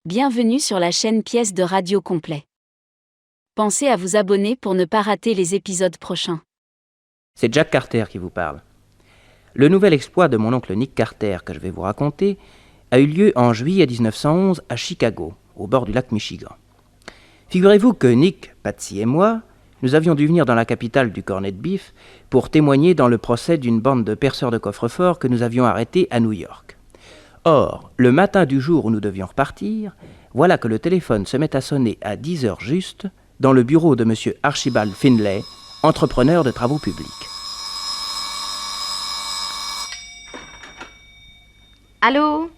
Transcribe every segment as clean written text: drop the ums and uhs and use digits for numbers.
Bienvenue sur la chaîne Pièces de Radio Complet. Pensez à vous abonner pour ne pas rater les épisodes prochains. C'est Jack Carter qui vous parle. Le nouvel exploit de mon oncle Nick Carter que je vais vous raconter a eu lieu en juillet 1911 à Chicago, au bord du lac Michigan. Figurez-vous que Nick, Patsy et moi, nous avions dû venir dans la capitale du corned beef pour témoigner dans le procès d'une bande de perceurs de coffre-fort que nous avions arrêtés à New York. Or, le matin du jour où nous devions repartir, voilà que le téléphone se met à sonner à 10 heures juste dans le bureau de M. Archibald Finlay, entrepreneur de travaux publics. Allô?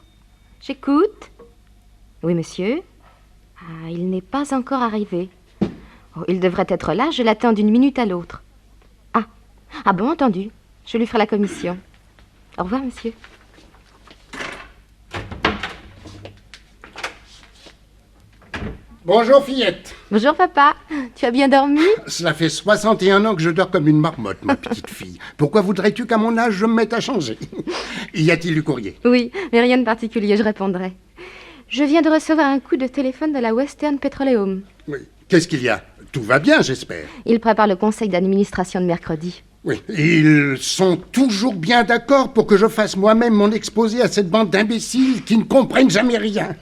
J'écoute. Oui, monsieur. Il n'est pas encore arrivé. Il devrait être là, je l'attends d'une minute à l'autre. Ah bon, entendu. Je lui ferai la commission. Au revoir, monsieur. Bonjour fillette. Bonjour, papa. Tu as bien dormi? Cela fait 61 ans que je dors comme une marmotte, ma petite fille. Pourquoi voudrais-tu qu'à mon âge je me mette à changer? Y a-t-il du courrier? Oui, mais rien de particulier, je répondrai. Je viens de recevoir un coup de téléphone de la Western Petroleum. Oui. Qu'est-ce qu'il y a? Tout va bien, j'espère. Il prépare le conseil d'administration de mercredi. Oui. Ils sont toujours bien d'accord pour que je fasse moi-même mon exposé à cette bande d'imbéciles qui ne comprennent jamais rien.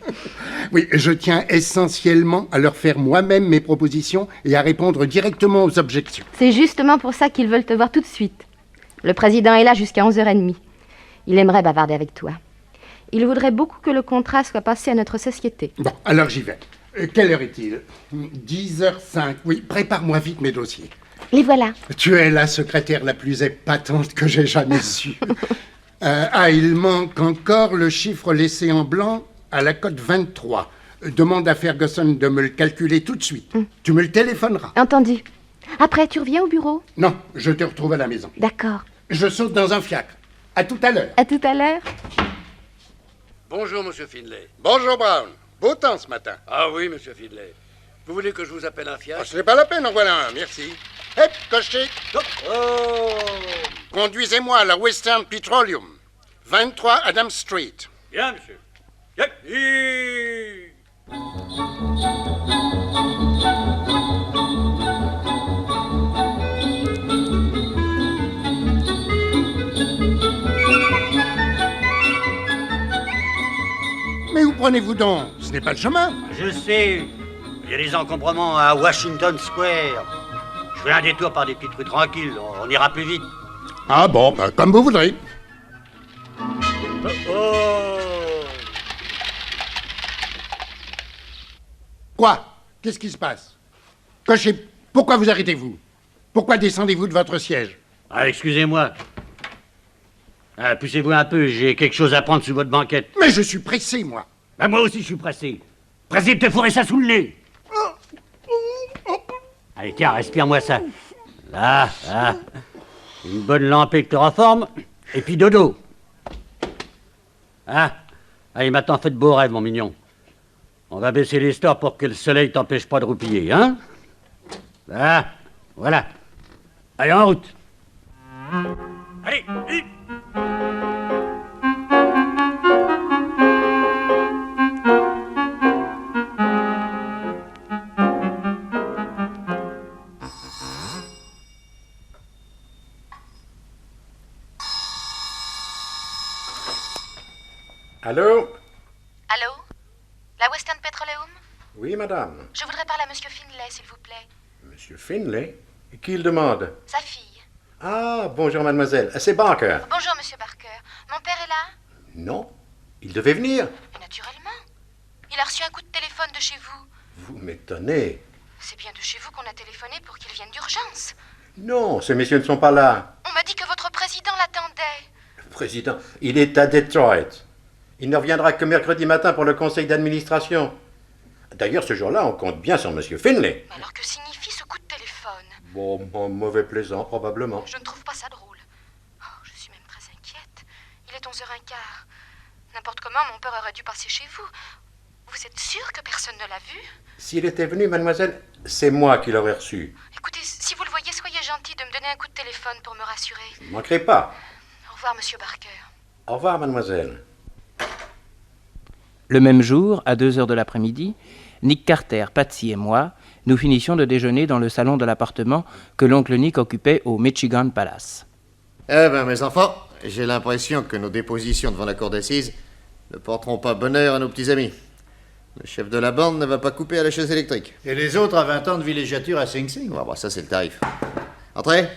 Oui, je tiens essentiellement à leur faire moi-même mes propositions et à répondre directement aux objections. C'est justement pour ça qu'ils veulent te voir tout de suite. Le président est là jusqu'à 11h30. Il aimerait bavarder avec toi. Il voudrait beaucoup que le contrat soit passé à notre société. Bon, alors j'y vais. Quelle heure est-il? 10h05. Oui, prépare-moi vite mes dossiers. Les voilà. Tu es la secrétaire la plus épatante que j'ai jamais su. Il manque encore le chiffre laissé en blanc à la cote 23. Demande à Ferguson de me le calculer tout de suite. Tu me le téléphoneras. Entendu. Après, tu reviens au bureau? Non, je te retrouve à la maison. D'accord. Je saute dans un fiacre. À tout à l'heure. À tout à l'heure. Bonjour, monsieur Finlay. Bonjour, Brown. Beau temps ce matin. Ah oui, monsieur Finlay. Vous voulez que je vous appelle un fiacre? Ce n'est pas la peine, en voilà un, merci. Hep, cocher. Oh! Conduisez-moi à la Western Petroleum, 23 Adam Street. Bien, monsieur. Yep. Mais où prenez-vous donc? Ce n'est pas le chemin. Je sais. Il y a des encombrements à Washington Square. Je fais un détour par des petites rues tranquilles. On ira plus vite. Ah bon, comme vous voudrez. Oh! Quoi? Qu'est-ce qui se passe? Cocher, pourquoi vous arrêtez-vous? Pourquoi descendez-vous de votre siège? Ah, excusez-moi. Poussez-vous un peu, j'ai quelque chose à prendre sous votre banquette. Mais je suis pressé, moi. Ben, moi aussi, je suis pressé. Pressé de te fourrer ça sous le nez. Allez, tiens, respire-moi ça. Là. Une bonne lampée de chloroforme, et puis dodo. Allez, maintenant, faites beau rêve, mon mignon. On va baisser les stores pour que le soleil t'empêche pas de roupiller, hein? Là, voilà. Allez, en route. Allez, vite. Allô? Allô? La Western Petroleum? Oui, madame. Je voudrais parler à monsieur Finlay, s'il vous plaît. Monsieur Finlay? Qui il demande? Sa fille. Ah, bonjour, mademoiselle. C'est Barker. Bonjour, monsieur Barker. Mon père est là? Non, il devait venir. Mais naturellement. Il a reçu un coup de téléphone de chez vous. Vous m'étonnez. C'est bien de chez vous qu'on a téléphoné pour qu'il vienne d'urgence. Non, ces messieurs ne sont pas là. On m'a dit que votre président l'attendait. Le président, il est à Detroit. Il ne reviendra que mercredi matin pour le conseil d'administration. D'ailleurs, ce jour-là, on compte bien sur monsieur Finlay. Mais alors que signifie ce coup de téléphone? Bon, un mauvais plaisant, probablement. Je ne trouve pas ça drôle. Oh, je suis même très inquiète. Il est 11h15. N'importe comment, mon père aurait dû passer chez vous. Vous êtes sûre que personne ne l'a vu? S'il était venu, mademoiselle, c'est moi qui l'aurais reçu. Écoutez, si vous le voyez, soyez gentil de me donner un coup de téléphone pour me rassurer. Je ne manquerai pas. Au revoir, monsieur Barker. Au revoir, mademoiselle. Le même jour, à 2h de l'après-midi, Nick Carter, Patsy et moi, nous finissions de déjeuner dans le salon de l'appartement que l'oncle Nick occupait au Michigan Palace. Eh bien, mes enfants, j'ai l'impression que nos dépositions devant la cour d'assises ne porteront pas bonheur à nos petits amis. Le chef de la bande ne va pas couper à la chaise électrique. Et les autres à 20 ans de villégiature à Sing Sing. Ah, bah, ça, c'est le tarif. Entrez.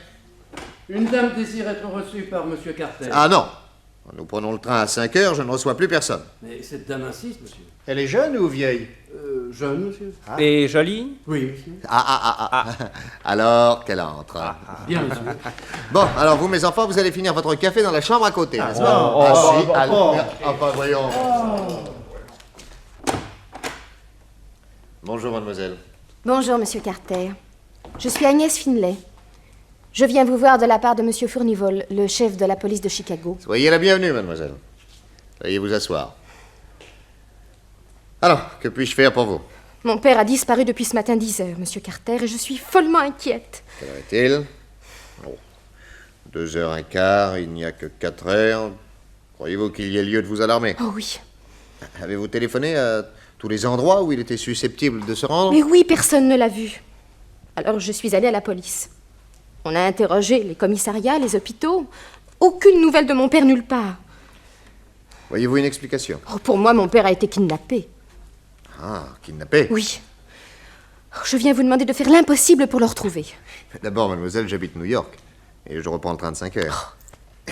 Une dame désire être reçue par Monsieur Carter. Ah non. Nous prenons le train à 5 heures, je ne reçois plus personne. Mais cette dame insiste, monsieur. Elle est jeune ou vieille? Jeune, monsieur. Et jolie? Oui, monsieur. Alors, qu'elle entre. Bien, monsieur. Bon, alors vous, mes enfants, vous allez finir votre café dans la chambre à côté, n'est-ce pas? Si, allez. Enfin, voyons. Bonjour, mademoiselle. Bonjour, Monsieur Carter. Je suis Agnès Finlay. Je viens vous voir de la part de Monsieur Furnivall, le chef de la police de Chicago. Soyez la bienvenue, mademoiselle. Veuillez vous asseoir. Alors, que puis-je faire pour vous? Mon père a disparu depuis ce matin 10h, Monsieur Carter, et je suis follement inquiète. Quelle heure est-il? 2h15, il n'y a que 4 heures. Croyez-vous qu'il y ait lieu de vous alarmer? Oh oui. Avez-vous téléphoné à tous les endroits où il était susceptible de se rendre? Mais oui, personne ne l'a vu. Alors je suis allée à la police. On a interrogé les commissariats, les hôpitaux. Aucune nouvelle de mon père nulle part. Voyez-vous une explication? Oh, pour moi, mon père a été kidnappé. Ah, kidnappé? Oui. Je viens vous demander de faire l'impossible pour le retrouver. D'abord, mademoiselle, j'habite New York. Et je reprends le train de 5 heures.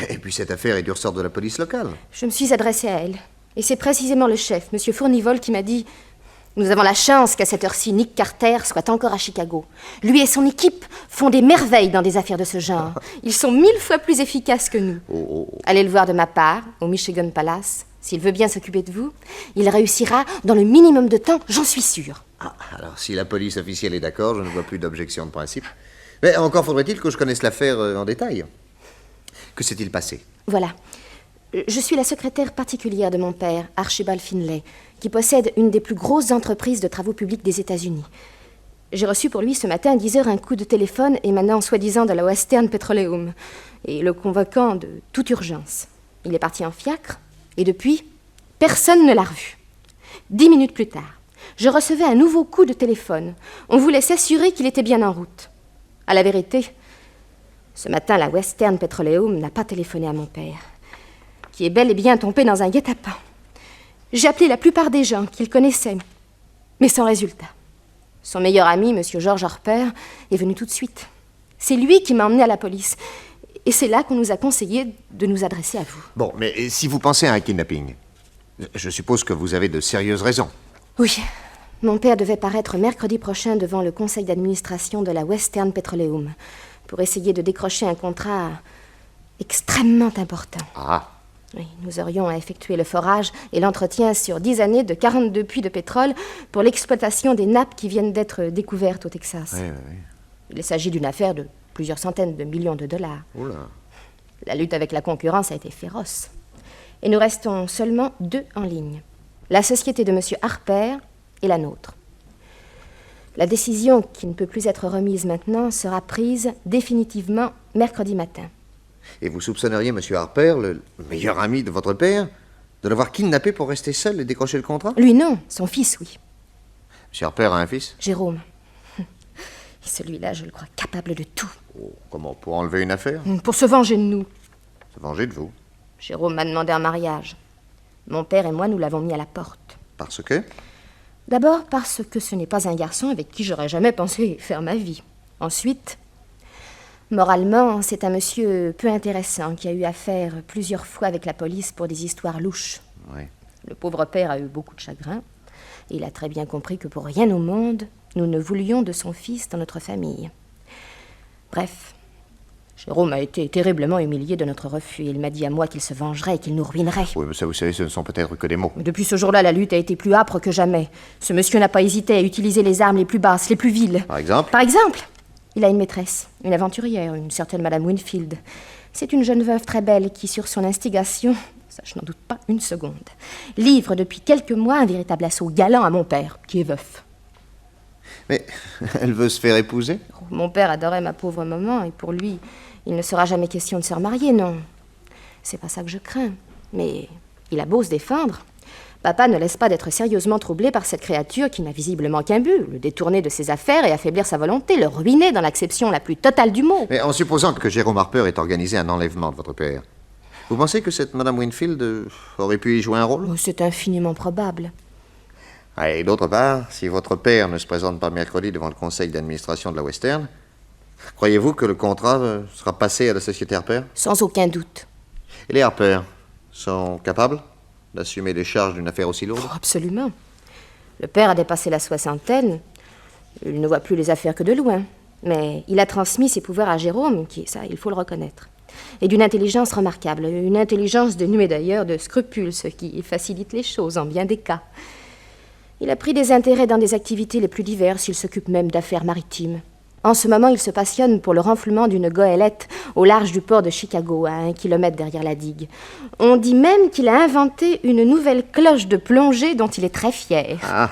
Et puis cette affaire est du ressort de la police locale. Je me suis adressée à elle. Et c'est précisément le chef, M. Furnivall, qui m'a dit « Nous avons la chance qu'à cette heure-ci, Nick Carter soit encore à Chicago. Lui et son équipe font des merveilles dans des affaires de ce genre. Ils sont 1000 fois plus efficaces que nous. Allez le voir de ma part, au Michigan Palace. S'il veut bien s'occuper de vous, il réussira dans le minimum de temps, j'en suis sûre. » Alors, si la police officielle est d'accord, je ne vois plus d'objection de principe. Mais encore faudrait-il que je connaisse l'affaire en détail. Que s'est-il passé? Voilà. Je suis la secrétaire particulière de mon père, Archibald Finlay, qui possède une des plus grosses entreprises de travaux publics des États-Unis. J'ai reçu pour lui ce matin à 10h un coup de téléphone émanant soi-disant de la Western Petroleum et le convoquant de toute urgence. Il est parti en fiacre et depuis, personne ne l'a revu. 10 minutes plus tard, je recevais un nouveau coup de téléphone. On voulait s'assurer qu'il était bien en route. À la vérité, ce matin, la Western Petroleum n'a pas téléphoné à mon père, qui est bel et bien tombé dans un guet-apens. J'ai appelé la plupart des gens qu'il connaissait, mais sans résultat. Son meilleur ami, M. George Harper, est venu tout de suite. C'est lui qui m'a emmené à la police. Et c'est là qu'on nous a conseillé de nous adresser à vous. Bon, mais si vous pensez à un kidnapping, je suppose que vous avez de sérieuses raisons. Oui. Mon père devait paraître mercredi prochain devant le conseil d'administration de la Western Petroleum pour essayer de décrocher un contrat extrêmement important. Ah. Oui, nous aurions à effectuer le forage et l'entretien sur 10 années de 42 puits de pétrole pour l'exploitation des nappes qui viennent d'être découvertes au Texas. Oui. Il s'agit d'une affaire de plusieurs centaines de millions de dollars. Oula. La lutte avec la concurrence a été féroce. Et nous restons seulement 2 en ligne. La société de M. Harper et la nôtre. La décision, qui ne peut plus être remise maintenant, sera prise définitivement mercredi matin. Et vous soupçonneriez M. Harper, le meilleur ami de votre père, de l'avoir kidnappé pour rester seul et décrocher le contrat? Lui, non. Son fils, oui. M. Harper a un fils? Jérôme. Et celui-là, je le crois capable de tout. Oh, comment? Pour enlever une affaire? Pour se venger de nous. Se venger de vous? Jérôme m'a demandé un mariage. Mon père et moi, nous l'avons mis à la porte. Parce que? D'abord parce que ce n'est pas un garçon avec qui j'aurais jamais pensé faire ma vie. Ensuite, moralement, c'est un monsieur peu intéressant qui a eu affaire plusieurs fois avec la police pour des histoires louches. Oui. Le pauvre père a eu beaucoup de chagrin. Et il a très bien compris que pour rien au monde, nous ne voulions de son fils dans notre famille. Bref, Jérôme a été terriblement humilié de notre refus. Il m'a dit à moi qu'il se vengerait et qu'il nous ruinerait. Oui, mais ça, vous savez, ce ne sont peut-être que des mots. Mais depuis ce jour-là, la lutte a été plus âpre que jamais. Ce monsieur n'a pas hésité à utiliser les armes les plus basses, les plus viles. Par exemple? Par exemple, il a une maîtresse, une aventurière, une certaine Madame Winfield. C'est une jeune veuve très belle qui, sur son instigation, ça je n'en doute pas une seconde, livre depuis quelques mois un véritable assaut galant à mon père, qui est veuf. Mais elle veut se faire épouser? Mon père adorait ma pauvre maman, et pour lui, il ne sera jamais question de se remarier, non. C'est pas ça que je crains, mais il a beau se défendre. Papa ne laisse pas d'être sérieusement troublé par cette créature qui n'a visiblement qu'un but, le détourner de ses affaires et affaiblir sa volonté, le ruiner dans l'acception la plus totale du mot. Mais en supposant que Jérôme Harper ait organisé un enlèvement de votre père, vous pensez que cette Madame Winfield aurait pu y jouer un rôle? Oh, c'est infiniment probable. Et d'autre part, si votre père ne se présente pas mercredi devant le conseil d'administration de la Western, croyez-vous que le contrat sera passé à la société Harper? Sans aucun doute. Et les Harper sont capables d'assumer les charges d'une affaire aussi lourde? Oh, absolument. Le père a dépassé la soixantaine. Il ne voit plus les affaires que de loin. Mais il a transmis ses pouvoirs à Jérôme, qui, ça, il faut le reconnaître. Et d'une intelligence remarquable. Une intelligence dénuée d'ailleurs de scrupules, ce qui facilite les choses en bien des cas. Il a pris des intérêts dans des activités les plus diverses. Il s'occupe même d'affaires maritimes. En ce moment, il se passionne pour le renflouement d'une goélette au large du port de Chicago, à 1 kilomètre derrière la digue. On dit même qu'il a inventé une nouvelle cloche de plongée dont il est très fier. Ah.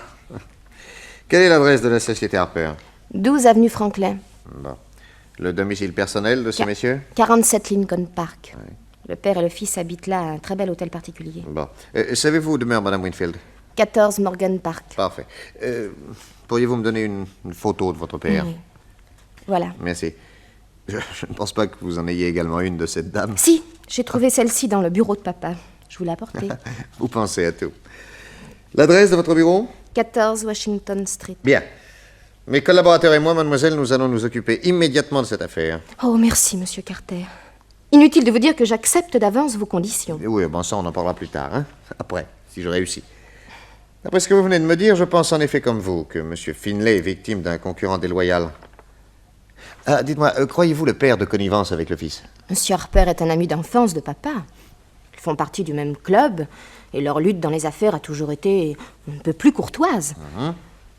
Quelle est l'adresse de la société Harper? 12 avenue Franklin. Bon. Le domicile personnel de ces messieurs? 47 Lincoln Park. Oui. Le père et le fils habitent là, un très bel hôtel particulier. Bon. Savez-vous où demeure Madame Winfield? 14 Morgan Park. Parfait. Pourriez-vous me donner une photo de votre père? Oui. Voilà. Merci. Je ne pense pas que vous en ayez également une de cette dame. Si, j'ai trouvé celle-ci dans le bureau de papa. Je vous l'ai apportée. Vous pensez à tout. L'adresse de votre bureau? 14 Washington Street. Bien. Mes collaborateurs et moi, mademoiselle, nous allons nous occuper immédiatement de cette affaire. Oh, merci, monsieur Carter. Inutile de vous dire que j'accepte d'avance vos conditions. Oui, bon, ça, on en parlera plus tard, hein? Après, si je réussis. D'après ce que vous venez de me dire, je pense en effet comme vous que M. Finlay est victime d'un concurrent déloyal. Ah, dites-moi, croyez-vous le père de connivence avec le fils? Monsieur Harper est un ami d'enfance de papa. Ils font partie du même club, et leur lutte dans les affaires a toujours été un peu plus courtoise.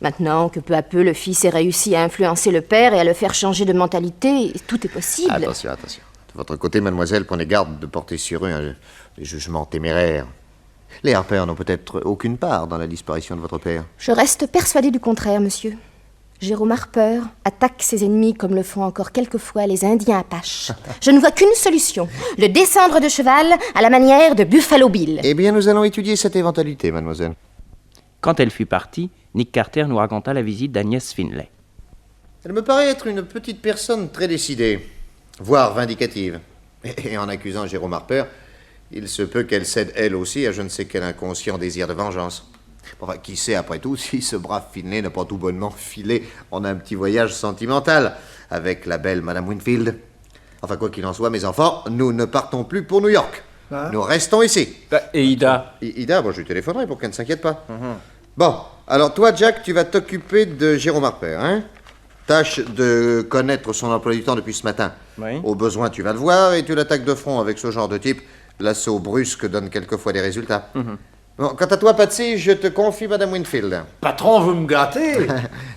Maintenant que peu à peu le fils ait réussi à influencer le père et à le faire changer de mentalité, tout est possible. Attention, attention. De votre côté, mademoiselle, prenez garde de porter sur eux des jugements téméraires. Les Harper n'ont peut-être aucune part dans la disparition de votre père. Je reste persuadée du contraire, monsieur. Jérôme Harper attaque ses ennemis comme le font encore quelquefois les Indiens Apaches. Je ne vois qu'une solution, le descendre de cheval à la manière de Buffalo Bill. Eh bien, nous allons étudier cette éventualité, mademoiselle. Quand elle fut partie, Nick Carter nous raconta la visite d'Agnès Finlay. Elle me paraît être une petite personne très décidée, voire vindicative. Et en accusant Jérôme Harper, il se peut qu'elle cède elle aussi à je ne sais quel inconscient désir de vengeance. Enfin, qui sait après tout si ce brave Finlay n'a pas tout bonnement filé en un petit voyage sentimental avec la belle Madame Winfield. Enfin, quoi qu'il en soit, mes enfants, nous ne partons plus pour New York. Nous restons ici. Et Ida? Ida, bon, je lui téléphonerai pour qu'elle ne s'inquiète pas. Bon, alors toi, Jack, tu vas t'occuper de Jérôme Harper, hein? Tâche de connaître son emploi du temps depuis ce matin. Oui. Au besoin, tu vas le voir et tu l'attaques de front avec ce genre de type. L'assaut brusque donne quelquefois des résultats. Bon, quant à toi, Patsy, je te confie Madame Winfield. Patron, vous me gâtez.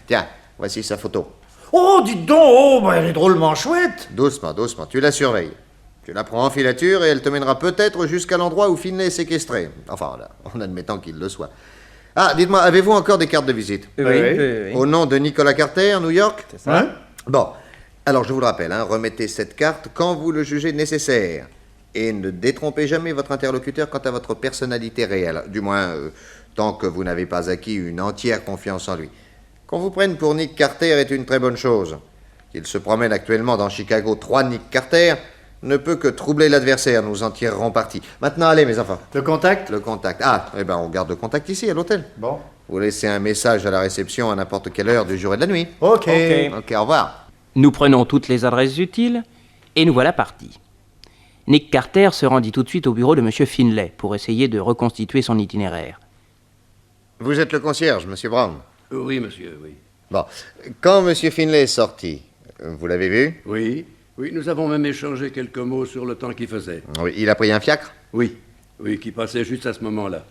Tiens, voici sa photo. Oh, dites donc, oh, ben, elle est drôlement chouette. Doucement, doucement, tu la surveilles. Tu la prends en filature et elle te mènera peut-être jusqu'à l'endroit où Finlay est séquestré. Enfin, là, en admettant qu'il le soit. Ah, dites-moi, avez-vous encore des cartes de visite? Oui. Au nom de Nicolas Carter, New York? C'est ça. Hein? Bon, alors je vous le rappelle, hein, remettez cette carte quand vous le jugez nécessaire. Et ne détrompez jamais votre interlocuteur quant à votre personnalité réelle. Du moins, tant que vous n'avez pas acquis une entière confiance en lui. Qu'on vous prenne pour Nick Carter est une très bonne chose. Qu'il se promène actuellement dans Chicago 3 Nick Carter ne peut que troubler l'adversaire. Nous en tirerons parti. Maintenant, allez, mes enfants. Le contact? Le contact. Ah, eh ben, on garde le contact ici, à l'hôtel. Bon. Vous laissez un message à la réception à n'importe quelle heure du jour et de la nuit. Ok. Ok, au revoir. Nous prenons toutes les adresses utiles et nous voilà partis. Nick Carter se rendit tout de suite au bureau de M. Finlay pour essayer de reconstituer son itinéraire. Vous êtes le concierge, Monsieur Brown. Oui, monsieur, oui. Bon, quand Monsieur Finlay est sorti, vous l'avez vu? Oui, nous avons même échangé quelques mots sur le temps qu'il faisait. Oui, il a pris un fiacre? Oui, qui passait juste à ce moment-là.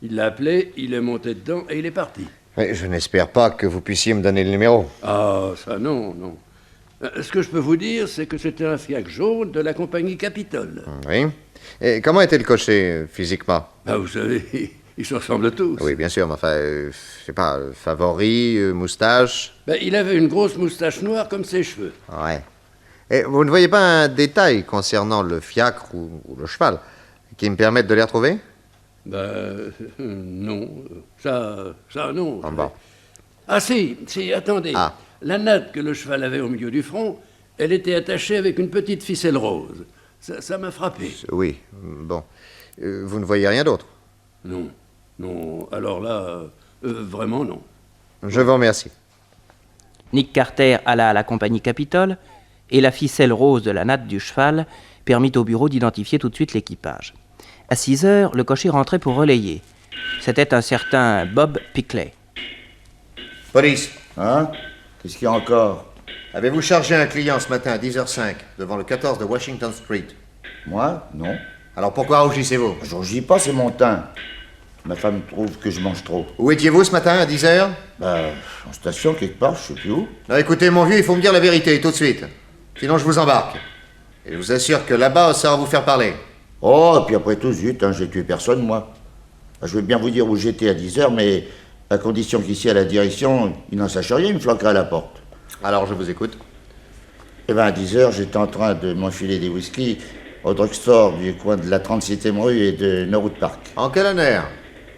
Il l'a appelé, il est monté dedans et il est parti. Mais je n'espère pas que vous puissiez me donner le numéro. Ah, ça non. Ce que je peux vous dire, c'est que c'était un fiacre jaune de la compagnie Capitole. Oui. Et comment était le cocher, physiquement? Ah, vous savez, ils se ressemblent tous. Oui, bien sûr, mais enfin, je sais pas, favori, moustache? Il avait une grosse moustache noire comme ses cheveux. Ouais. Et vous ne voyez pas un détail concernant le fiacre ou le cheval qui me permette de les retrouver? Non. Ça, non. En bas. Ah si, attendez. Ah. La natte que le cheval avait au milieu du front, elle était attachée avec une petite ficelle rose. Ça m'a frappé. Oui, bon. Vous ne voyez rien d'autre? Non. Alors là, vraiment non. Je vous remercie. Nick Carter alla à la compagnie Capitole, et la ficelle rose de la natte du cheval permit au bureau d'identifier tout de suite l'équipage. À 6 heures, le cocher rentrait pour relayer. C'était un certain Bob Pickley. Police, Hein? Qu'est-ce qu'il y a encore? avez-vous chargé un client ce matin à 10h05 devant le 14 de Washington Street? Moi? Non. Alors pourquoi rougissez-vous? Je rougis pas, c'est mon teint. Ma femme trouve que je mange trop. Où étiez-vous ce matin à 10h? En station, quelque part, je sais plus où. Non, écoutez, mon vieux, il faut me dire la vérité tout de suite. Sinon, je vous embarque. Et je vous assure que là-bas, ça va vous faire parler. Oh, et puis après tout, zut, hein, j'ai tué personne, moi. Je veux bien vous dire où j'étais à 10h, mais à condition qu'ici, à la direction, il n'en sache rien, il me flanquera à la porte. Alors, je vous écoute. Eh bien, à 10h, j'étais en train de m'enfiler des whisky au drugstore du coin de la 37e rue et de Norwood Park. En quelle année?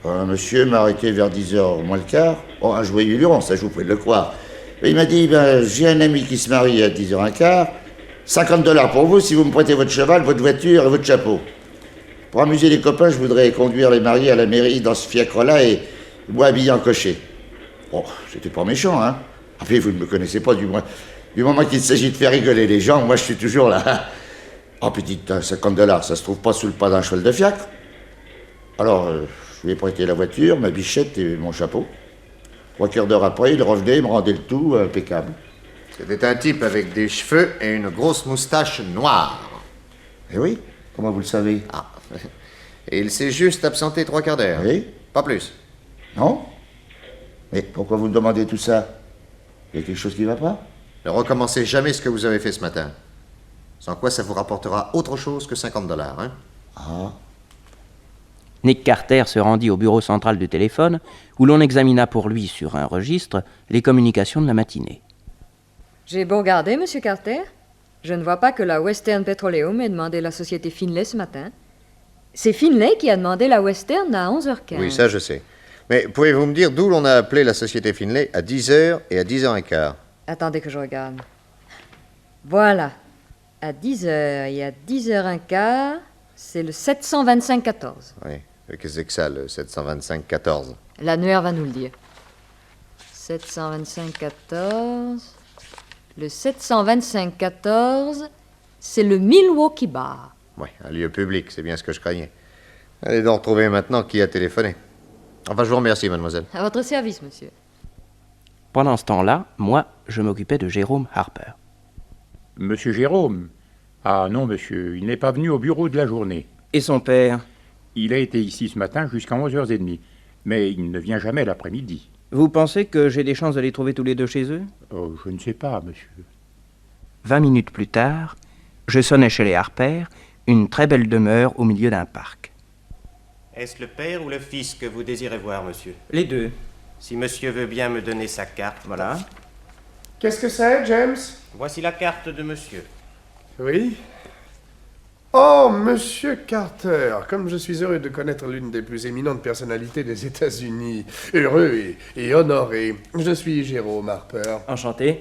Un monsieur m'a arrêté vers 10h moins le quart. Oh, un joyeux luron, ça, je vous pouvez le croire. Et il m'a dit, j'ai un ami qui se marie à 10h15, $50 pour vous si vous me prêtez votre cheval, votre voiture et votre chapeau. Pour amuser les copains, je voudrais conduire les mariés à la mairie dans ce fiacre-là et moi habillé en cocher. Oh, c'était pas méchant, hein. Enfin, vous ne me connaissez pas, du moins. Du moment qu'il s'agit de faire rigoler les gens, moi, je suis toujours là. Oh, petite, $50, ça se trouve pas sous le pas d'un cheval de fiacre. Alors, je lui ai prêté la voiture, ma bichette et mon chapeau. 3 quarts d'heure après, il revenait, il me rendait le tout impeccable. C'était un type avec des cheveux et une grosse moustache noire. Eh oui, comment vous le savez? Ah. Et il s'est juste absenté 3 quarts d'heure. Oui. Pas plus. Non? Mais pourquoi vous me demandez tout ça? Il y a quelque chose qui va pas? Ne recommencez jamais ce que vous avez fait ce matin. Sans quoi ça vous rapportera autre chose que $50, hein? Ah. Nick Carter se rendit au bureau central du téléphone, où l'on examina pour lui sur un registre les communications de la matinée. J'ai beau regarder, Monsieur Carter. Je ne vois pas que la Western Petroleum ait demandé la société Finlay ce matin. C'est Finlay qui a demandé la Western à 11h15. Oui, ça je sais. Mais pouvez-vous me dire d'où l'on a appelé la société Finlay à 10h et à 10h15? Attendez que je regarde. Voilà. À 10h et à 10h15, c'est le 725-14. Oui. Qu'est-ce que c'est que ça, le 725-14? L'annuaire va nous le dire. 725-14. Le 725-14, c'est le Milwaukee Bar. Oui, un lieu public, c'est bien ce que je craignais. Allez donc retrouver maintenant qui a téléphoné. Enfin, je vous remercie, mademoiselle. À votre service, monsieur. Pendant ce temps-là, moi, je m'occupais de Jérôme Harper. Monsieur Jérôme? Ah non, monsieur, il n'est pas venu au bureau de la journée. Et son père? Il a été ici ce matin jusqu'à 11h30, mais il ne vient jamais l'après-midi. Vous pensez que j'ai des chances de les trouver tous les deux chez eux? Oh, je ne sais pas, monsieur. 20 minutes plus tard, je sonnais chez les Harper, une très belle demeure au milieu d'un parc. Est-ce le père ou le fils que vous désirez voir, monsieur? Les deux. Si monsieur veut bien me donner sa carte. Voilà. Qu'est-ce que c'est, James? Voici la carte de monsieur. Oui. Oh, monsieur Carter, comme je suis heureux de connaître l'une des plus éminentes personnalités des États-Unis. Heureux et honoré. Je suis Jérôme Harper. Enchanté.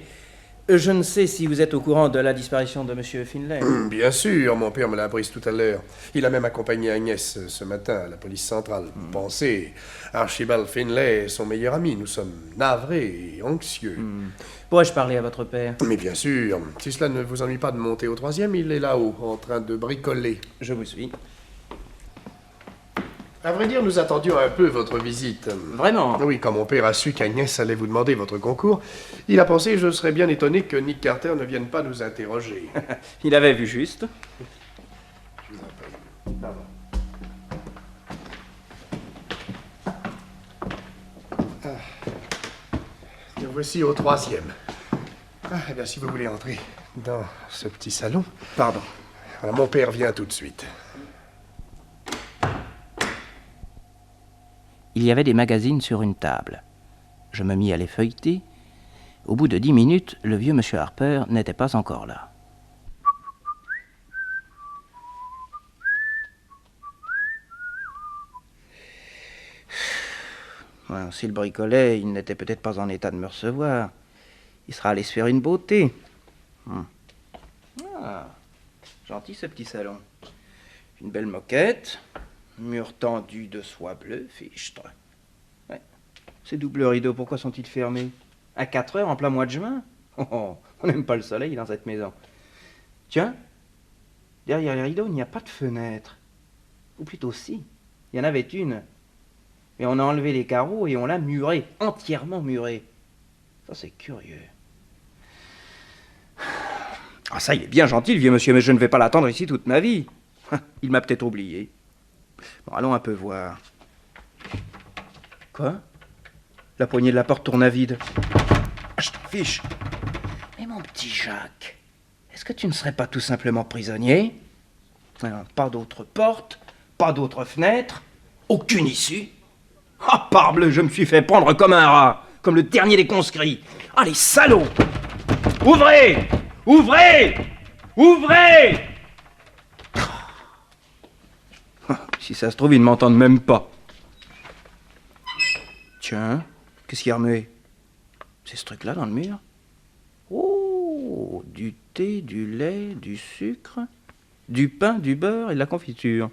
Je ne sais si vous êtes au courant de la disparition de Monsieur Finlay. Bien sûr, mon père me l'a apprise tout à l'heure. Il a même accompagné Agnès ce matin à la police centrale. Pensez, Archibald Finlay est son meilleur ami. Nous sommes navrés et anxieux. Pourrais-je parler à votre père? Mais bien sûr, si cela ne vous ennuie pas de monter au 3e, il est là-haut, en train de bricoler. Je vous suis. À vrai dire, nous attendions un peu votre visite. Vraiment? Oui, quand mon père a su qu'Agnès allait vous demander votre concours, il a pensé que je serais bien étonné que Nick Carter ne vienne pas nous interroger. Il avait vu juste. Pardon. Nous voici au 3e. Eh bien, si vous voulez entrer dans ce petit salon. Pardon. Voilà, mon père vient tout de suite. Il y avait des magazines sur une table. Je me mis à les feuilleter. Au bout de 10 minutes, le vieux monsieur Harper n'était pas encore là. Ouais, s'il bricolait, il n'était peut-être pas en état de me recevoir. Il sera allé se faire une beauté. Ah, gentil ce petit salon. Une belle moquette, mur tendu de soie bleue, fichtre. Ouais. Ces doubles rideaux, pourquoi sont-ils fermés? À 4 heures, en plein mois de juin? Oh, on n'aime pas le soleil dans cette maison. Tiens, derrière les rideaux, il n'y a pas de fenêtre. Ou plutôt si, il y en avait une. Mais on a enlevé les carreaux et on l'a muré, entièrement muré. Ça, c'est curieux. Ah ça, il est bien gentil, le vieux monsieur, mais je ne vais pas l'attendre ici toute ma vie. Il m'a peut-être oublié. Bon, allons un peu voir. Quoi? La poignée de la porte tourne à vide. Ah, je t'en fiche. Mais mon petit Jacques, est-ce que tu ne serais pas tout simplement prisonnier? Pas d'autre porte, pas d'autre fenêtre, aucune issue. Ah, parbleu, je me suis fait prendre comme un rat, comme le dernier des conscrits. Ah, les salauds! Ouvrez! Ouvrez! Ouvrez! Si ça se trouve, ils ne m'entendent même pas. Tiens, qu'est-ce qu'il y a remué? C'est ce truc-là dans le mur? Oh, du thé, du lait, du sucre, du pain, du beurre et de la confiture.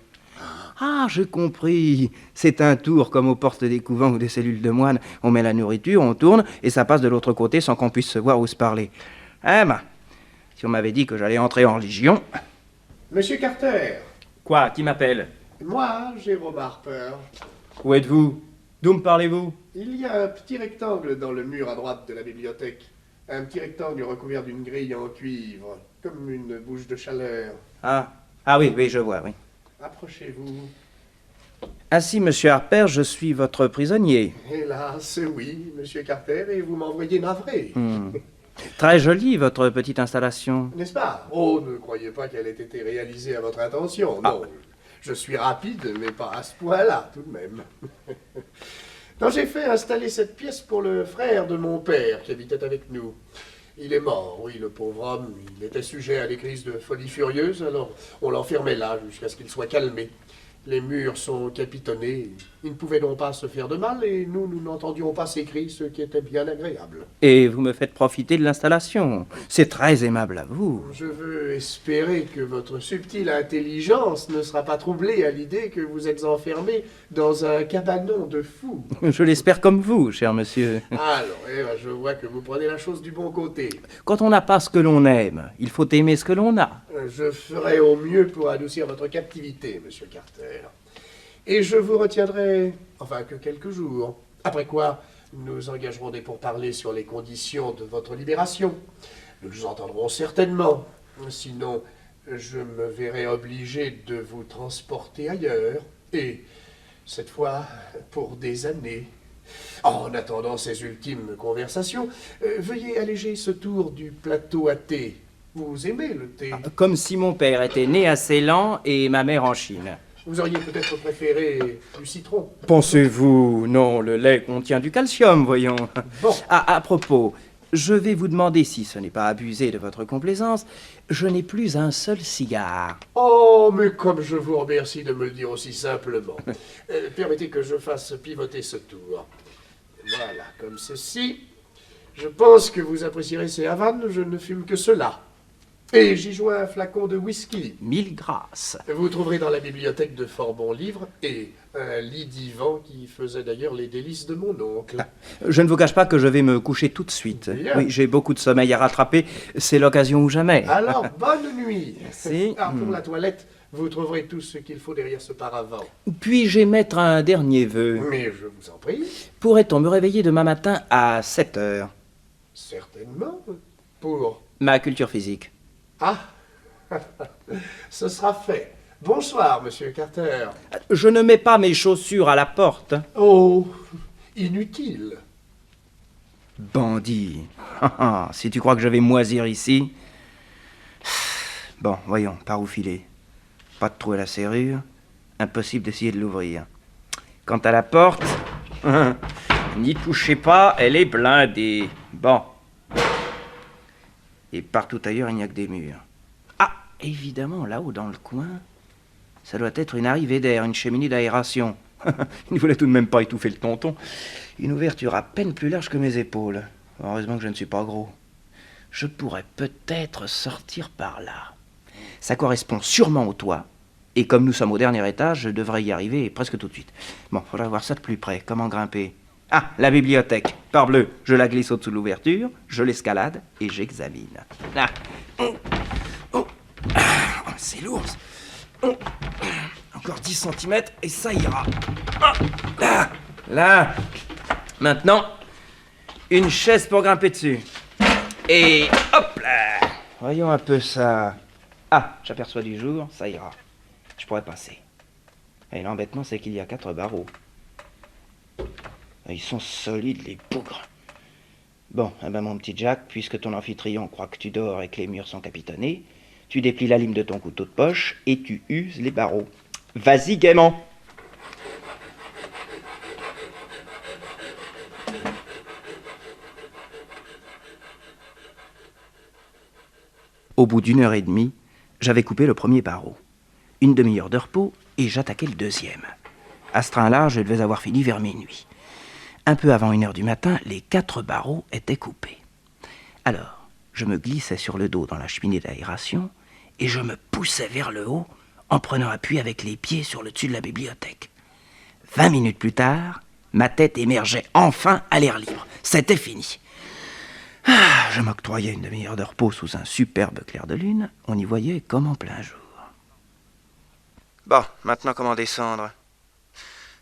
Ah, j'ai compris. C'est un tour comme aux portes des couvents ou des cellules de moines. On met la nourriture, on tourne et ça passe de l'autre côté sans qu'on puisse se voir ou se parler. Eh ben, si on m'avait dit que j'allais entrer en religion... Monsieur Carter. Quoi? Qui m'appelle? Moi, Jérôme Harper. Où êtes-vous? D'où me parlez-vous? Il y a un petit rectangle dans le mur à droite de la bibliothèque. Un petit rectangle recouvert d'une grille en cuivre, comme une bouche de chaleur. Ah oui, oui, je vois, oui. Approchez-vous. Ainsi, monsieur Harper, je suis votre prisonnier. Hélas, oui, monsieur Carter, et vous m'envoyez navré. Très jolie, votre petite installation. N'est-ce pas? Oh, ne croyez pas qu'elle ait été réalisée à votre intention, non. Je suis rapide, mais pas à ce point-là, tout de même. Non, j'ai fait installer cette pièce pour le frère de mon père qui habitait avec nous. Il est mort, oui, le pauvre homme. Il était sujet à des crises de folie furieuse, alors on l'enfermait là jusqu'à ce qu'il soit calmé. Les murs sont capitonnés. Il ne pouvait donc pas se faire de mal et nous n'entendions pas ses cris, ce qui était bien agréable. Et vous me faites profiter de l'installation. C'est très aimable à vous. Je veux espérer que votre subtile intelligence ne sera pas troublée à l'idée que vous êtes enfermé dans un cabanon de fous. Je l'espère comme vous, cher monsieur. Alors, je vois que vous prenez la chose du bon côté. Quand on n'a pas ce que l'on aime, il faut aimer ce que l'on a. Je ferai au mieux pour adoucir votre captivité, monsieur Carter. Et je vous retiendrai, enfin, que quelques jours. Après quoi, nous engagerons des pourparlers sur les conditions de votre libération. Nous nous entendrons certainement. Sinon, je me verrai obligé de vous transporter ailleurs. Et, cette fois, pour des années. En attendant ces ultimes conversations, veuillez alléger ce tour du plateau à thé. Vous aimez le thé? Comme si mon père était né à Ceylan et ma mère en Chine. Vous auriez peut-être préféré du citron. Pensez-vous? Non, le lait contient du calcium, voyons. Bon. À propos, je vais vous demander si ce n'est pas abusé de votre complaisance. Je n'ai plus un seul cigare. Oh, mais comme je vous remercie de me le dire aussi simplement. Permettez que je fasse pivoter ce tour. Voilà, comme ceci. Je pense que vous apprécierez ces Havanes, je ne fume que cela. Et j'y joins un flacon de whisky. 1000 grâces. Vous trouverez dans la bibliothèque de fort bons livres et un lit divan qui faisait d'ailleurs les délices de mon oncle. Je ne vous cache pas que je vais me coucher tout de suite. Bien. Oui, j'ai beaucoup de sommeil à rattraper. C'est l'occasion ou jamais. Alors, bonne nuit. Merci. Alors, pour la toilette, vous trouverez tout ce qu'il faut derrière ce paravent. Puis-je émettre un dernier vœu? Mais je vous en prie. Pourrait-on me réveiller demain matin à 7 heures? Certainement. Pour... Ma culture physique. Ah, ce sera fait. Bonsoir, monsieur Carter. Je ne mets pas mes chaussures à la porte. Oh, inutile. Bandit. Si tu crois que je vais moisir ici... Bon, voyons, par où filer? Pas de trou à la serrure. Impossible d'essayer de l'ouvrir. Quant à la porte... N'y touchez pas, elle est blindée. Bon. Et partout ailleurs, il n'y a que des murs. Ah, évidemment, là-haut dans le coin, ça doit être une arrivée d'air, une cheminée d'aération. Il ne voulait tout de même pas étouffer le tonton. Une ouverture à peine plus large que mes épaules. Heureusement que je ne suis pas gros. Je pourrais peut-être sortir par là. Ça correspond sûrement au toit. Et comme nous sommes au dernier étage, je devrais y arriver presque tout de suite. Bon, faudra voir ça de plus près. Comment grimper? Ah, la bibliothèque. Parbleu, je la glisse au-dessous de l'ouverture, je l'escalade et j'examine. Là. Oh. Oh. Ah, c'est lourd. Oh. Encore 10 cm et ça ira. Ah. Là. Là. Maintenant, une chaise pour grimper dessus. Et hop là. Voyons un peu ça. Ah, j'aperçois du jour, ça ira. Je pourrais passer. Et l'embêtement, c'est qu'il y a 4 barreaux. Ils sont solides, les bougres. Bon, eh ben mon petit Jack, puisque ton amphitryon croit que tu dors et que les murs sont capitonnés, tu déplies la lime de ton couteau de poche et tu uses les barreaux. Vas-y gaiement. Au bout d'1 heure et demie, j'avais coupé le premier barreau. Une demi-heure de repos et j'attaquais le deuxième. À ce train-là, je devais avoir fini vers minuit. Un peu avant 1 heure du matin, les 4 barreaux étaient coupés. Alors, je me glissais sur le dos dans la cheminée d'aération et je me poussais vers le haut en prenant appui avec les pieds sur le dessus de la bibliothèque. 20 minutes plus tard, ma tête émergeait enfin à l'air libre. C'était fini. Ah, je m'octroyais une demi-heure de repos sous un superbe clair de lune. On y voyait comme en plein jour. Bon, maintenant comment descendre?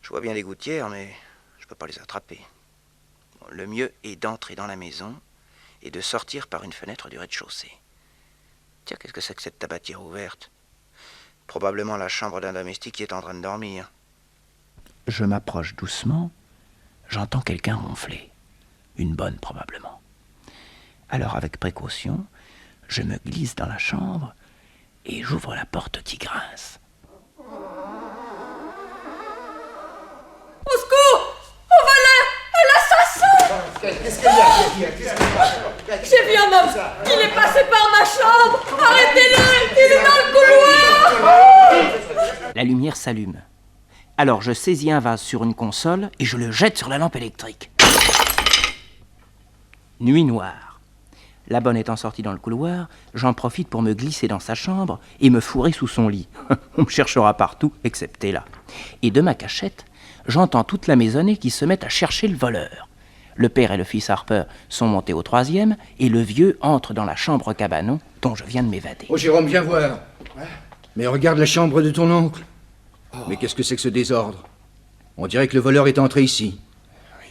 Je vois bien des gouttières, mais je peux pas les attraper. Bon, le mieux est d'entrer dans la maison et de sortir par une fenêtre du rez-de-chaussée. Tiens, qu'est-ce que c'est que cette tabatière ouverte? Probablement la chambre d'un domestique qui est en train de dormir. Je m'approche doucement, j'entends quelqu'un ronfler. Une bonne, probablement. Alors, avec précaution, je me glisse dans la chambre et j'ouvre la porte qui grince. Au secours! Au voleur! À l'assassin! Qu'est-ce qu'il y a? J'ai vu un homme! Il est passé par ma chambre! Arrêtez-le! Il est dans le couloir! La lumière s'allume. Alors je saisis un vase sur une console et je le jette sur la lampe électrique. Nuit noire. La bonne étant sortie dans le couloir, j'en profite pour me glisser dans sa chambre et me fourrer sous son lit. On me cherchera partout, excepté là. Et de ma cachette, j'entends toute la maisonnée qui se met à chercher le voleur. Le père et le fils Harper sont montés au 3e et le vieux entre dans la chambre cabanon dont je viens de m'évader. Oh Jérôme, viens voir. Mais regarde la chambre de ton oncle. Mais qu'est-ce que c'est que ce désordre? On dirait que le voleur est entré ici.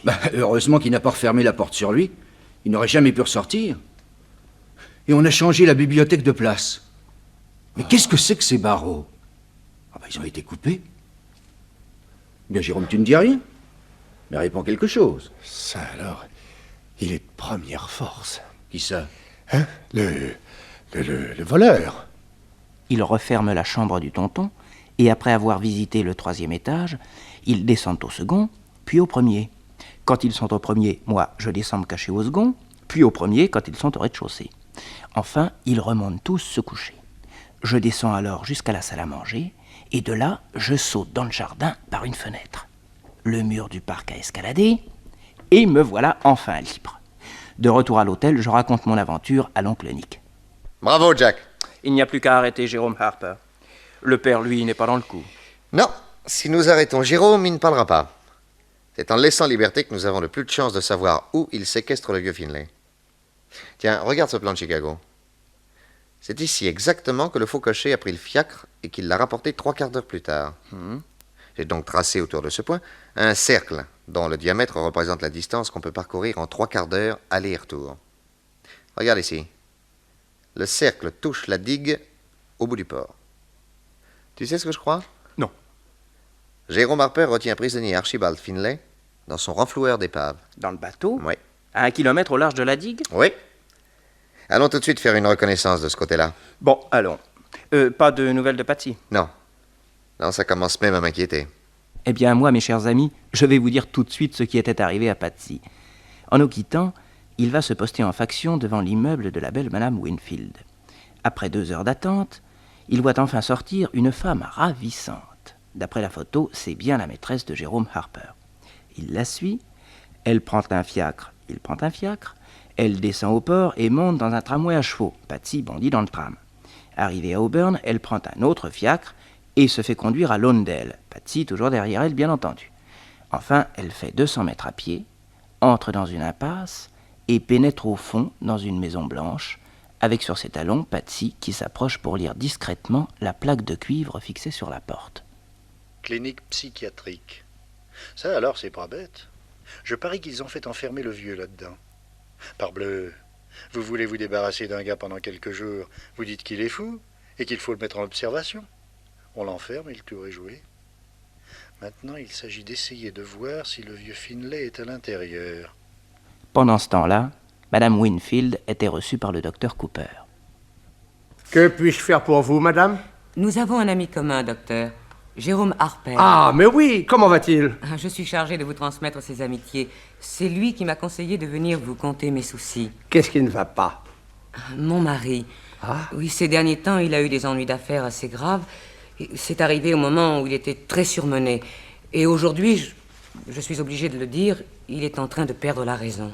Bah, heureusement qu'il n'a pas refermé la porte sur lui. Il n'aurait jamais pu ressortir. Et on a changé la bibliothèque de place. Mais qu'est-ce que c'est que ces barreaux? Ah bah, ils ont été coupés. Bien, Jérôme, tu ne dis rien? Mais réponds quelque chose. Ça alors, il est de première force. Qui ça? Hein? Le voleur. Ils referment la chambre du tonton, et après avoir visité le 3e étage, ils descendent au second, puis au premier. Quand ils sont au premier, moi, je descends me cacher au second, puis au premier quand ils sont au rez-de-chaussée. Enfin, ils remontent tous se coucher. Je descends alors jusqu'à la salle à manger, et de là, je saute dans le jardin par une fenêtre. Le mur du parc à escalader, et me voilà enfin libre. De retour à l'hôtel, je raconte mon aventure à l'oncle Nick. Bravo, Jack. Il n'y a plus qu'à arrêter Jérôme Harper. Le père, lui, n'est pas dans le coup. Non, si nous arrêtons Jérôme, il ne parlera pas. C'est en le laissant liberté que nous avons le plus de chances de savoir où il séquestre le vieux Finlay. Tiens, regarde ce plan de Chicago. C'est ici exactement que le faux cocher a pris le fiacre et qu'il l'a rapporté 3/4 d'heure plus tard. J'ai donc tracé autour de ce point un cercle dont le diamètre représente la distance qu'on peut parcourir en 3/4 d'heure aller et retour. Regarde ici. Le cercle touche la digue au bout du port. Tu sais ce que je crois? Non. Jérôme Harper retient prisonnier Archibald Finlay dans son renfloueur d'épave. Dans le bateau? Oui. À 1 kilomètre au large de la digue? Oui. Allons tout de suite faire une reconnaissance de ce côté-là. Bon, allons. Pas de nouvelles de Patsy? Non. Non, ça commence même à m'inquiéter. Eh bien, moi, mes chers amis, je vais vous dire tout de suite ce qui était arrivé à Patsy. En nous quittant, il va se poster en faction devant l'immeuble de la belle Madame Winfield. Après 2 heures d'attente, il voit enfin sortir une femme ravissante. D'après la photo, c'est bien la maîtresse de Jérôme Harper. Il la suit, elle prend un fiacre, il prend un fiacre, elle descend au port et monte dans un tramway à chevaux. Patsy bondit dans le tram. Arrivée à Auburn, elle prend un autre fiacre et se fait conduire à Lawndale. Patsy toujours derrière elle, bien entendu. Enfin, elle fait 200 mètres à pied, entre dans une impasse et pénètre au fond dans une maison blanche, avec sur ses talons Patsy qui s'approche pour lire discrètement la plaque de cuivre fixée sur la porte. Clinique psychiatrique. Ça alors, c'est pas bête. Je parie qu'ils ont fait enfermer le vieux là-dedans. Parbleu, vous voulez vous débarrasser d'un gars pendant quelques jours, vous dites qu'il est fou et qu'il faut le mettre en observation. On l'enferme et le tour est joué. Maintenant, il s'agit d'essayer de voir si le vieux Finlay est à l'intérieur. Pendant ce temps-là, Madame Winfield était reçue par le docteur Cooper. Que puis-je faire pour vous, madame? Nous avons un ami commun, docteur. Jérôme Harper. Ah, mais oui, comment va-t-il? Je suis chargé de vous transmettre ses amitiés. C'est lui qui m'a conseillé de venir vous conter mes soucis. Qu'est-ce qui ne va pas? Mon mari. Ah. Oui, ces derniers temps, il a eu des ennuis d'affaires assez graves. C'est arrivé au moment où il était très surmené. Et aujourd'hui, je suis obligé de le dire, il est en train de perdre la raison.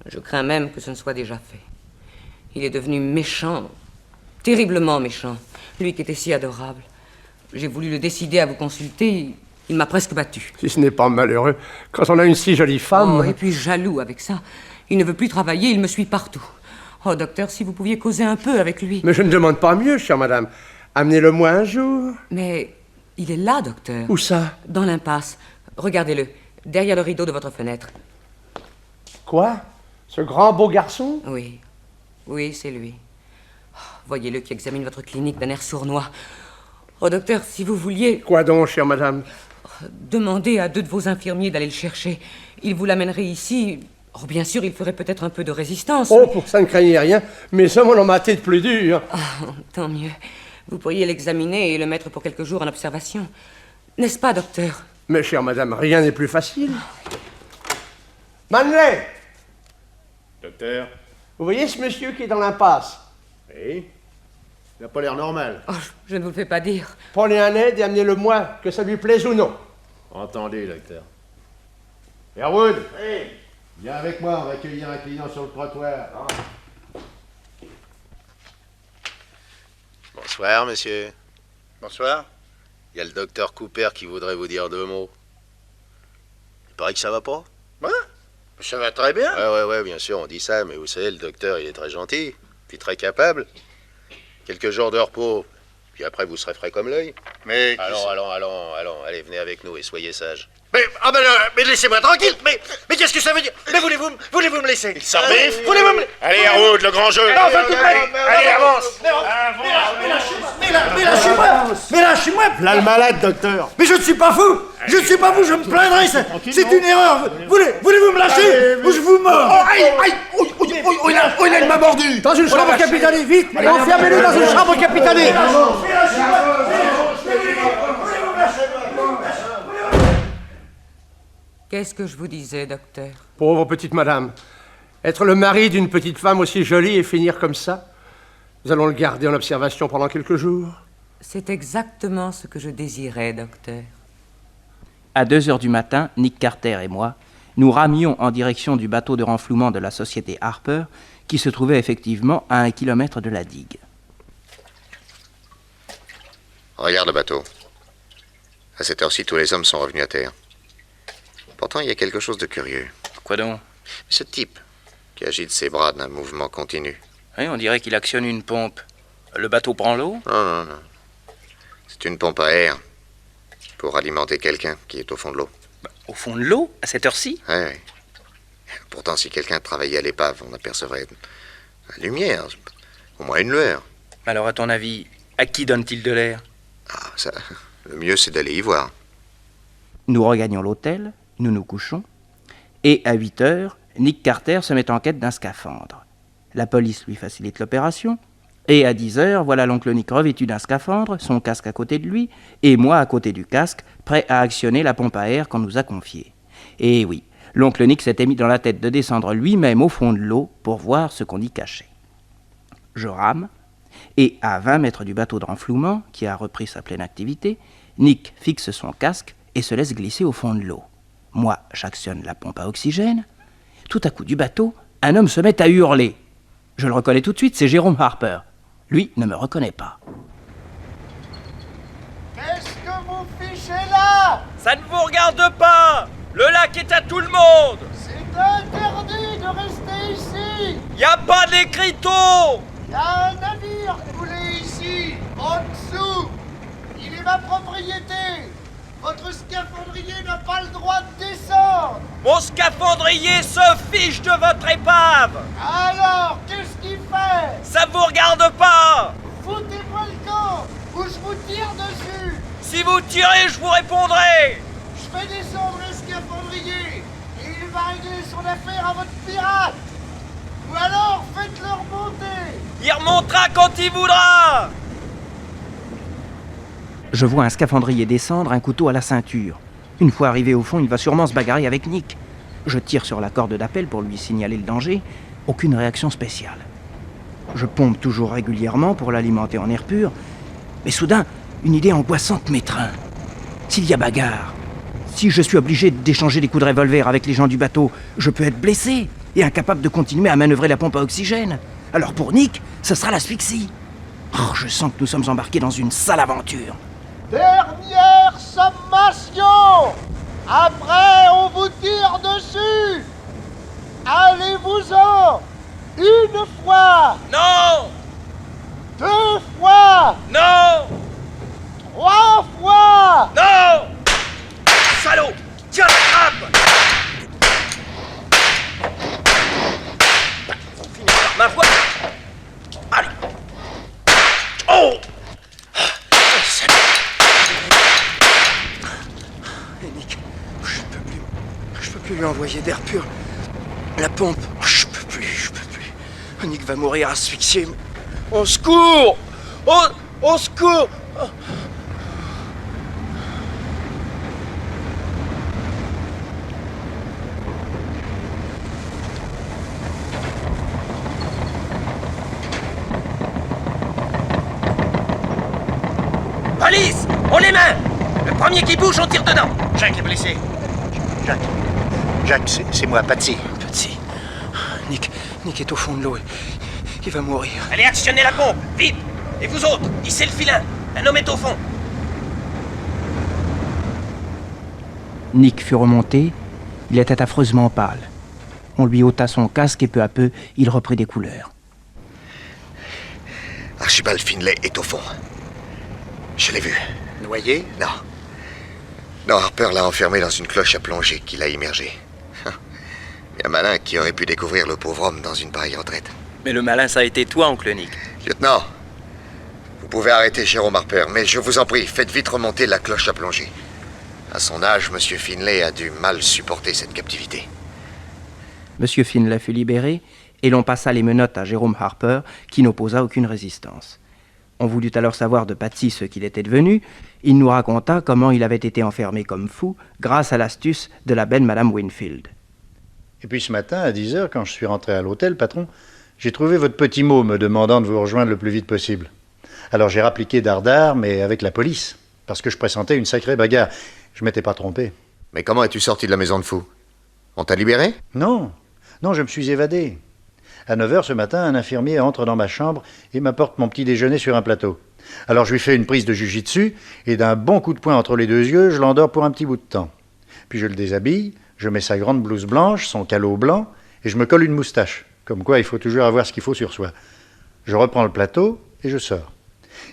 Je crains même que ce ne soit déjà fait. Il est devenu méchant, terriblement méchant. Lui qui était si adorable. J'ai voulu le décider à vous consulter, il m'a presque battu. Si ce n'est pas malheureux, quand on a une si jolie femme... Oh, et puis jaloux avec ça. Il ne veut plus travailler, il me suit partout. Oh, docteur, si vous pouviez causer un peu avec lui. Mais je ne demande pas mieux, chère madame. Amenez-le-moi un jour. Mais il est là, docteur. Où ça? Dans l'impasse. Regardez-le, derrière le rideau de votre fenêtre. Quoi? Ce grand beau garçon? Oui. Oui, c'est lui. Oh, voyez-le qui examine votre clinique d'un air sournois. Oh, docteur, si vous vouliez... Quoi donc, chère madame? Demandez à 2 de vos infirmiers d'aller le chercher. Ils vous l'amèneraient ici. Oh, bien sûr, il ferait peut-être un peu de résistance. Oh, pour ça ne craignez rien. Mais ça, on en m'a tête plus dur. Oh, tant mieux. Vous pourriez l'examiner et le mettre pour quelques jours en observation. N'est-ce pas, docteur? Mais, chère madame, rien n'est plus facile. Manley! Docteur? Vous voyez ce monsieur qui est dans l'impasse? Oui. Il n'a pas l'air normal. Oh, je ne vous le fais pas dire. Prenez un aide et amenez-le-moi, que ça lui plaise ou non. Entendez, docteur. Herwood! Oui. Viens avec moi, on va accueillir un client sur le trottoir. Bonsoir, monsieur. Bonsoir. Il y a le docteur Cooper qui voudrait vous dire 2 mots. Il paraît que ça va pas? Ouais, ça va très bien. Ouais, bien sûr, on dit ça, mais vous savez, le docteur, il est très gentil, puis très capable. Quelques jours de repos, puis après, vous serez frais comme l'œil. Mais... Allons, allez, venez avec nous et soyez sages. Mais laissez-moi tranquille. Mais qu'est-ce que ça veut dire? Mais voulez-vous me laisser? Il s'arrive. Voulez-vous me... Allez, Herwood, le grand jeu. Allez, avance. Mais lâchez-moi. Là le malade, docteur. Mais je ne suis pas fou. Je ne suis pas fou, je me plaindrai. C'est une erreur. Voulez-vous me lâcher ou je vous mords? Aïe. Il m'a mordu. Dans une chambre capitanée, vite. Enfermez-le dans une chambre capitanée. Qu'est-ce que je vous disais, docteur? Pauvre petite madame. Être le mari d'une petite femme aussi jolie et finir comme ça? Nous allons le garder en observation pendant quelques jours. C'est exactement ce que je désirais, docteur. À 2 heures du matin, Nick Carter et moi, nous ramions en direction du bateau de renflouement de la société Harper, qui se trouvait effectivement à 1 kilomètre de la digue. Regarde le bateau. À cette heure-ci, tous les hommes sont revenus à terre. Pourtant, il y a quelque chose de curieux. Quoi donc? Ce type qui agite ses bras d'un mouvement continu. Oui, on dirait qu'il actionne une pompe. Le bateau prend l'eau? Non. C'est une pompe à air pour alimenter quelqu'un qui est au fond de l'eau. Au fond de l'eau, à cette heure-ci? Oui. Pourtant, si quelqu'un travaillait à l'épave, on apercevrait la lumière, au moins une lueur. Alors, à ton avis, à qui donne-t-il de l'air? Ah, ça, le mieux, c'est d'aller y voir. Nous regagnons l'hôtel, nous nous couchons, et à 8 heures, Nick Carter se met en quête d'un scaphandre. La police lui facilite l'opération, et à 10 heures, voilà l'oncle Nick revêtu d'un scaphandre, son casque à côté de lui, et moi à côté du casque, prêt à actionner la pompe à air qu'on nous a confiée. Et oui, l'oncle Nick s'était mis dans la tête de descendre lui-même au fond de l'eau pour voir ce qu'on y cachait. Je rame, et à 20 mètres du bateau de renflouement, qui a repris sa pleine activité, Nick fixe son casque et se laisse glisser au fond de l'eau. Moi, j'actionne la pompe à oxygène. Tout à coup, du bateau, un homme se met à hurler. Je le reconnais tout de suite, c'est Jérôme Harper. Lui ne me reconnaît pas. Qu'est-ce que vous fichez là? Ça ne vous regarde pas! Le lac est à tout le monde! C'est interdit de rester ici! Y a pas d'écriteau! Y a un navire coulé ici, en dessous! Il est ma propriété! Votre scaphandrier n'a pas le droit de descendre! Mon scaphandrier se fiche de votre épave! Alors, qu'est-ce qu'il fait? Ça vous regarde pas! Foutez-moi le camp, ou je vous tire dessus! Si vous tirez, je vous répondrai! Je fais descendre le scaphandrier, et il va régler son affaire à votre pirate! Ou alors, faites-le remonter! Il remontera quand il voudra! Je vois un scaphandrier descendre, un couteau à la ceinture. Une fois arrivé au fond, il va sûrement se bagarrer avec Nick. Je tire sur la corde d'appel pour lui signaler le danger. Aucune réaction spéciale. Je pompe toujours régulièrement pour l'alimenter en air pur. Mais soudain, une idée angoissante m'étreint. S'il y a bagarre, si je suis obligé d'échanger des coups de revolver avec les gens du bateau, je peux être blessé et incapable de continuer à manœuvrer la pompe à oxygène. Alors pour Nick, ce sera l'asphyxie. Oh, je sens que nous sommes embarqués dans une sale aventure. Dernière sommation! Après, on vous tire dessus! Allez-vous-en! Une fois! Non! 2 fois! Non! 3 fois! Non! Salaud! Tiens la trappe! On finit par ma voix! Allez! Oh! Nick, je peux plus lui envoyer d'air pur. La pompe, je peux plus. Nick va mourir asphyxié. Au secours! Au secours! Police! On les mains! Le premier qui bouge, on tire dedans! Jack est blessé. Jack, c'est moi, Patsy. Patsy. Nick est au fond de l'eau. Il va mourir. Allez, actionnez la pompe! Vite! Et vous autres, hissez le filin! Un homme est au fond! Nick fut remonté. Il était affreusement pâle. On lui ôta son casque et peu à peu, il reprit des couleurs. Archibald Finlay est au fond. Je l'ai vu. Noyé? Non. Non, Harper l'a enfermé dans une cloche à plonger qu'il a immergé. Il y a un malin qui aurait pu découvrir le pauvre homme dans une pareille retraite. Mais le malin, ça a été toi, oncle Nick. Lieutenant, vous pouvez arrêter Jérôme Harper, mais je vous en prie, faites vite remonter la cloche à plonger. À son âge, M. Finlay a dû mal supporter cette captivité. M. Finlay fut libéré et l'on passa les menottes à Jérôme Harper, qui n'opposa aucune résistance. On voulut alors savoir de Patsy ce qu'il était devenu. Il nous raconta comment il avait été enfermé comme fou grâce à l'astuce de la belle Madame Winfield. Et puis ce matin, à 10h, quand je suis rentré à l'hôtel, patron, j'ai trouvé votre petit mot me demandant de vous rejoindre le plus vite possible. Alors j'ai rappliqué dardard, mais avec la police, parce que je pressentais une sacrée bagarre. Je m'étais pas trompé. Mais comment es-tu sorti de la maison de fou? On t'a libéré? Non, je me suis évadé. À 9h ce matin, un infirmier entre dans ma chambre et m'apporte mon petit déjeuner sur un plateau. Alors je lui fais une prise de jujitsu et d'un bon coup de poing entre les 2 yeux, je l'endors pour un petit bout de temps. Puis je le déshabille, je mets sa grande blouse blanche, son calot blanc, et je me colle une moustache. Comme quoi, il faut toujours avoir ce qu'il faut sur soi. Je reprends le plateau et je sors.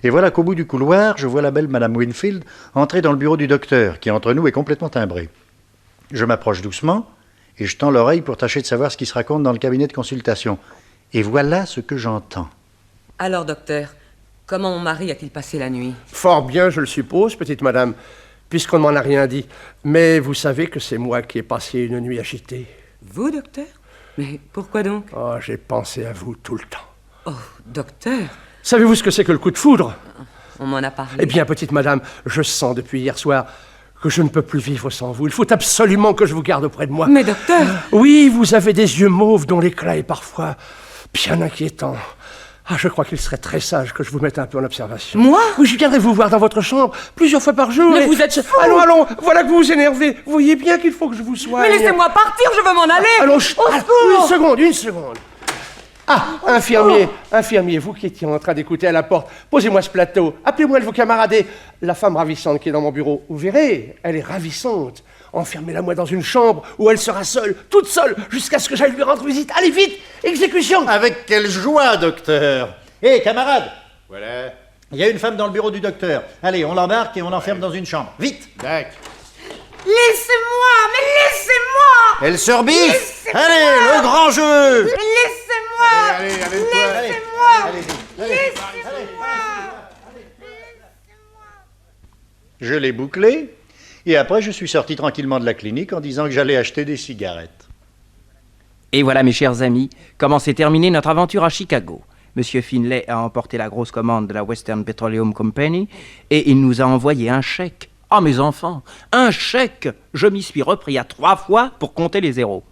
Et voilà qu'au bout du couloir, je vois la belle Madame Winfield entrer dans le bureau du docteur, qui entre nous est complètement timbré. Je m'approche doucement et je tends l'oreille pour tâcher de savoir ce qui se raconte dans le cabinet de consultation. Et voilà ce que j'entends. Alors, docteur, comment mon mari a-t-il passé la nuit? Fort bien, je le suppose, petite madame, puisqu'on ne m'en a rien dit. Mais vous savez que c'est moi qui ai passé une nuit agitée. Vous, docteur? Mais pourquoi donc? Oh, j'ai pensé à vous tout le temps. Oh, docteur! Savez-vous ce que c'est que le coup de foudre? On m'en a parlé. Eh bien, petite madame, je sens depuis hier soir que je ne peux plus vivre sans vous. Il faut absolument que je vous garde auprès de moi. Mais docteur! Oui, vous avez des yeux mauves dont l'éclat est parfois bien inquiétant. Ah, je crois qu'il serait très sage que je vous mette un peu en observation. Moi? Oui, je viendrai vous voir dans votre chambre plusieurs fois par jour. Mais vous êtes fou! Allons, allons, voilà que vous vous énervez. Vous voyez bien qu'il faut que je vous soigne. Mais laissez-moi partir, je veux m'en aller! Allons, Au secours! une seconde. Ah, infirmier, vous qui étiez en train d'écouter à la porte, posez-moi ce plateau, appelez-moi de vos camarades et la femme ravissante qui est dans mon bureau. Vous verrez, elle est ravissante. Enfermez-la moi dans une chambre où elle sera seule, toute seule, jusqu'à ce que j'aille lui rendre visite. Allez, vite, exécution! Avec quelle joie, docteur! Hé, camarade! Voilà. Il y a une femme dans le bureau du docteur. Allez, on l'embarque et on l'enferme dans une chambre. Vite! D'accord. Laissez-moi! Mais laissez-moi! Elle se rebiffe! Allez, le grand jeu! Laissez-moi! Allez, Laissez-moi! Laissez-moi! Je l'ai bouclé, et après je suis sorti tranquillement de la clinique en disant que j'allais acheter des cigarettes. Et voilà, mes chers amis, comment s'est terminée notre aventure à Chicago. Monsieur Finlay a emporté la grosse commande de la Western Petroleum Company et il nous a envoyé un chèque. Ah, mes enfants, un chèque! Je m'y suis repris à 3 fois pour compter les zéros.